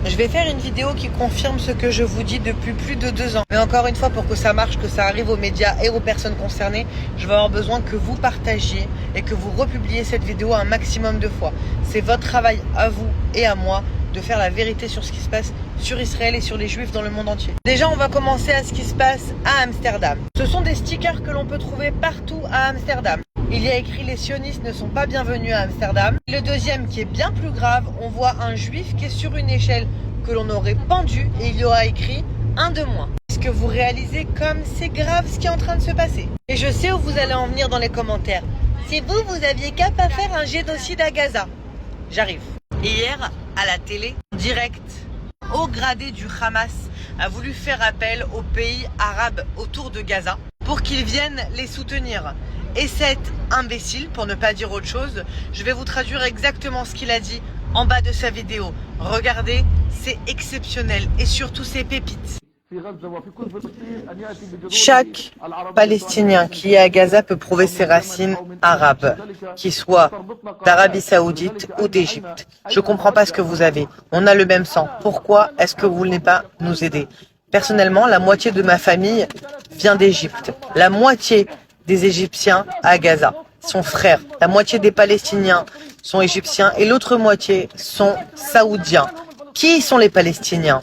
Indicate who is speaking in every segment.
Speaker 1: Je vais faire une vidéo qui confirme ce que je vous dis depuis plus de 2 ans. Mais encore une fois, pour que ça marche, que ça arrive aux médias et aux personnes concernées, je vais avoir besoin que vous partagiez et que vous republiez cette vidéo un maximum de fois. C'est votre travail à vous et à moi de faire la vérité sur ce qui se passe sur Israël et sur les Juifs dans le monde entier. Déjà, on va commencer à ce qui se passe à Amsterdam. Ce sont des stickers que l'on peut trouver partout à Amsterdam. Il y a écrit « Les sionistes ne sont pas bienvenus à Amsterdam ». Le deuxième, qui est bien plus grave, on voit un juif qui est sur une échelle que l'on aurait pendue et il y aura écrit « un de moins ». Est-ce que vous réalisez comme c'est grave ce qui est en train de se passer? Et je sais où vous allez en venir dans les commentaires. Si vous aviez qu'à pas faire un génocide à Gaza. J'arrive. Hier, à la télé, direct, haut gradé du Hamas a voulu faire appel aux pays arabes autour de Gaza pour qu'ils viennent les soutenir. Et cet imbécile, pour ne pas dire autre chose, je vais vous traduire exactement ce qu'il a dit en bas de sa vidéo. Regardez, c'est exceptionnel et surtout c'est pépites. Chaque Palestinien qui est à Gaza peut prouver ses racines arabes, qu'il soit d'Arabie Saoudite ou d'Égypte. Je ne comprends pas ce que vous avez. On a le même sang. Pourquoi est-ce que vous ne voulez pas nous aider? Personnellement, la moitié de ma famille vient d'Égypte. La moitié des Égyptiens à Gaza sont frères. La moitié des Palestiniens sont égyptiens et l'autre moitié sont saoudiens. Qui sont les Palestiniens?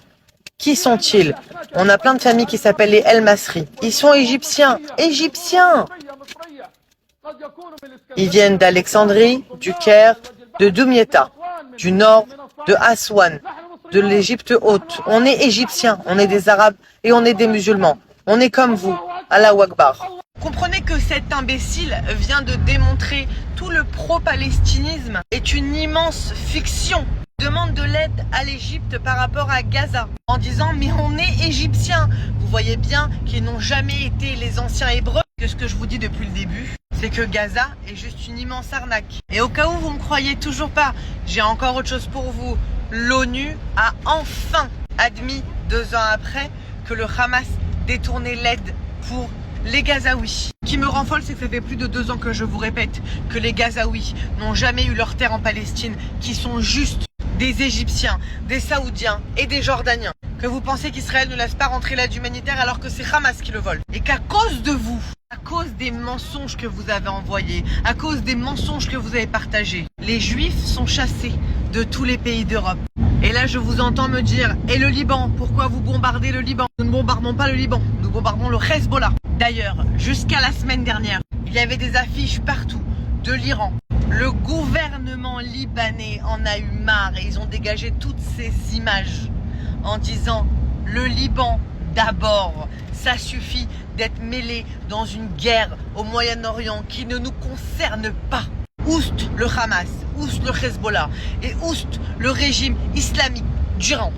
Speaker 1: Qui sont-ils? On a plein de familles qui s'appellent les El Masri. Ils sont égyptiens. Égyptiens! Ils viennent d'Alexandrie, du Caire, de Doumieta, du nord, de Aswan, de l'Égypte haute. On est égyptiens, on est des Arabes et on est des musulmans. On est comme vous. Allahu Akbar. Comprenez que cet imbécile vient de démontrer tout le pro-palestinisme est une immense fiction. Demande de l'aide à l'Égypte par rapport à Gaza en disant mais on est égyptiens. Vous voyez bien qu'ils n'ont jamais été les anciens hébreux. Que ce que je vous dis depuis le début, c'est que Gaza est juste une immense arnaque. Et au cas où vous ne me croyez toujours pas, j'ai encore autre chose pour vous. L'ONU a enfin admis 2 ans après que le Hamas détournait l'aide pour les Gazaouis. Ce qui me rend folle, c'est que ça fait plus de 2 ans que je vous répète que les Gazaouis n'ont jamais eu leur terre en Palestine, qui sont juste des Égyptiens, des Saoudiens et des Jordaniens. Que vous pensez qu'Israël ne laisse pas rentrer l'aide humanitaire alors que c'est Hamas qui le vole. Et qu'à cause de vous, à cause des mensonges que vous avez envoyés, à cause des mensonges que vous avez partagés, les Juifs sont chassés de tous les pays d'Europe. Et là, je vous entends me dire, et le Liban, pourquoi vous bombardez le Liban? Nous ne bombardons pas le Liban, nous bombardons le Hezbollah. D'ailleurs, jusqu'à la semaine dernière, il y avait des affiches partout de l'Iran. Le gouvernement libanais en a eu marre et ils ont dégagé toutes ces images en disant le Liban d'abord, ça suffit d'être mêlé dans une guerre au Moyen-Orient qui ne nous concerne pas. Oust le Hamas, oust le Hezbollah et oust le régime islamique d'Iran.